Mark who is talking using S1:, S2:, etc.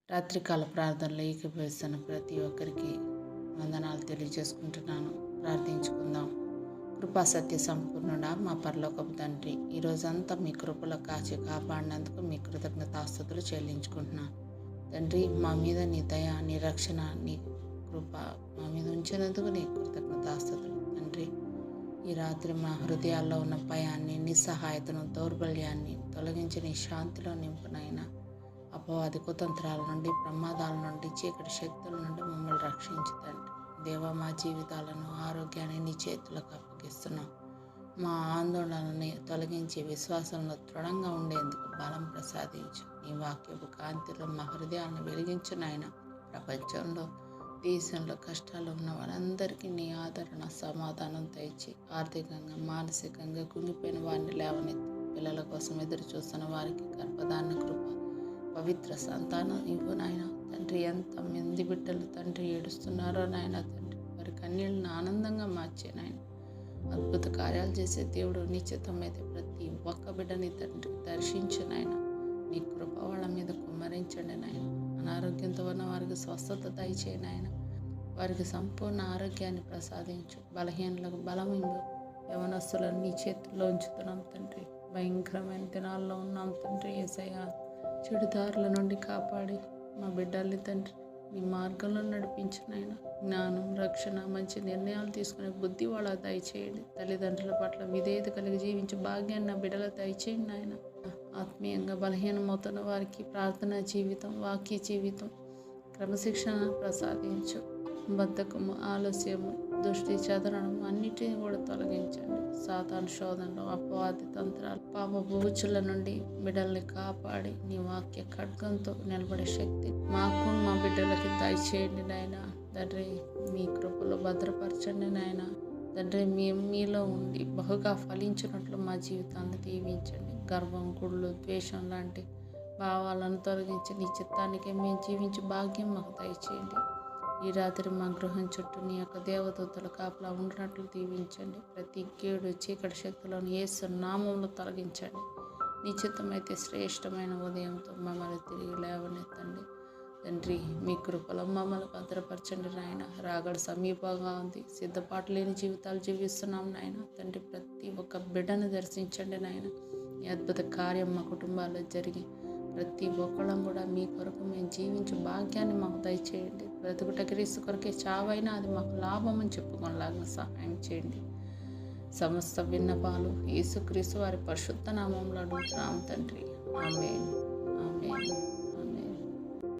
S1: రాత్రికాల ప్రార్థనలో ఏకీభవిస్తున్న ప్రతి ఒక్కరికి వందనాలు తెలియజేసుకుంటున్నాను. ప్రార్థించుకుందాం. కృపా సత్య సంపూర్ణుడా మా పరలోకపు తండ్రి, ఈ రోజంతా మీ కృపలో కాచి కాపాడినందుకు మీ కృతజ్ఞతాస్తుతులు చెల్లించుకుంటున్నాను. తండ్రి, మా మీద నీ దయ, నీ రక్షణ, నీ కృప మా మీద ఉంచినందుకు నీ కృతజ్ఞతాస్తుతులు. తండ్రి, ఈ రాత్రి మా హృదయాల్లో ఉన్న భయాన్ని, నిస్సహాయతను, దౌర్బల్యాన్ని తొలగించి నీ శాంతిలో నింపునైనా అపవాది కుతంత్రాల నుండి, ప్రమాదాల నుండి, చీకటి శక్తుల నుండి మమ్మల్ని రక్షించుతండి. దేవా, మా జీవితాలను, ఆరోగ్యాన్ని నీ చేతులకు అప్పగిస్తున్నాం. మా ఆందోళనని తొలగించి విశ్వాసంలో దృఢంగా ఉండేందుకు బలం ప్రసాదించు. నీ వాక్యపు కాంతిలో మా హృదయాలను వెలిగించు నాయన. ప్రపంచంలో, దేశంలో కష్టాలు ఉన్న వారందరికీ నీ ఆదరణ, సమాధానం తెచ్చి ఆర్థికంగా, మానసికంగా కుంగిపోయిన వారిని లేవనెత్తి, పిల్లల కోసం ఎదురు చూస్తున్న వారికి గర్భధారణ కృప, పవిత్ర సంతానం ఇవ్వు నాయన. తండ్రి, ఎంతమంది బిడ్డలు తండ్రి ఏడుస్తున్నారో నాయన, తండ్రి వారి కన్నీళ్ళని ఆనందంగా మార్చే నాయన. అద్భుత కార్యాలు చేసే దేవుడు నిశ్చితమైతే ప్రతి ఒక్క బిడ్డని తండ్రి దర్శించు నాయన. నీ కృప వాళ్ళ మీద కుమ్మరించండి నాయన. అనారోగ్యంతో ఉన్న వారికి స్వస్థత దయచేయి నాయన. వారికి సంపూర్ణ ఆరోగ్యాన్ని ప్రసాదించు. బలహీనలకు బలం ఇవ్వు. యవనస్తులను నీ చేతుల్లో ఉంచుతున్నాం తండ్రి. భయంకరమైన దినాల్లో ఉన్నాం తండ్రి. యేసయ్యా, చెడుదారుల నుండి కాపాడి మా బిడ్డల్ని తండ్రి నీ మార్గంలో నడిపించిన ఆయన. జ్ఞానం, రక్షణ, మంచి నిర్ణయాలు తీసుకునే బుద్ధి వాళ్ళ దయచేయండి. తల్లిదండ్రుల పట్ల విధేయత కలిగి జీవించే భాగ్యాన్ని నా బిడ్డల దయచేయండి ఆయన. ఆత్మీయంగా బలహీనమవుతున్న వారికి ప్రార్థనా జీవితం, వాక్య జీవితం, క్రమశిక్షణ ప్రసాదించు. బద్ధకము, ఆలస్యము, దృష్టి చెదరడం అన్నిటిని కూడా తొలగించండి. సాతాను శోధనలు, అపవాది తంత్రాలు, పాప బూచుల నుండి బిడ్డల్ని కాపాడి నీ వాక్య ఖడ్గంతో నిలబడే శక్తి మాకు, మా బిడ్డలకి దయచేయండి నాయన. తండ్రి, మీ కృపలో భద్రపరచండి నాయన. తండ్రి, మీలో ఉండి బహుగా ఫలించినట్లు మా జీవితాన్ని దీవించండి. గర్వం, కుళ్ళు, ద్వేషం లాంటి భావాలను తొలగించి నీ చిత్తానికి మేము జీవించే భాగ్యం మాకు దయచేయండి. ఈ రాత్రి మా గృహం చుట్టూ నీ యొక్క దేవదూతల కాపలా ఉండినట్లు దీవించండి. ప్రతి కీడు, చీకటి శక్తులను యేసు నామంలో తొలగించండి. నిశ్చితమైతే శ్రేష్టమైన ఉదయంతో మమ్మల్ని తిరిగి లేవనెత్తండి. తండ్రి, మీ కృపలో మమ్మల్ని భద్రపరచండి నాయన. రాగడ సమీపంగా ఉంది. సిద్ధపాటు లేని జీవితాలు జీవిస్తున్నాం నాయన. తండ్రి, ప్రతి ఒక్క బిడ్డను దర్శించండి నాయన. ఈ అద్భుత కార్యం మా కుటుంబాల్లో జరిగి ప్రతి ఒక్కళ్ళం కూడా మీ కొరకు మేము జీవించే భాగ్యాన్ని మాకు దయచేయండి. బ్రతుకుట క్రీస్తు కొరకే, చావైనా అది మాకు లాభం అని చెప్పుకోలాగా సహాయం చేయండి. సమస్త విన్నపాలు యేసుక్రీస్తు వారి పరిశుద్ధ నామంలో అడుగుతున్నాం తండ్రి. ఆమేన్, ఆమేన్.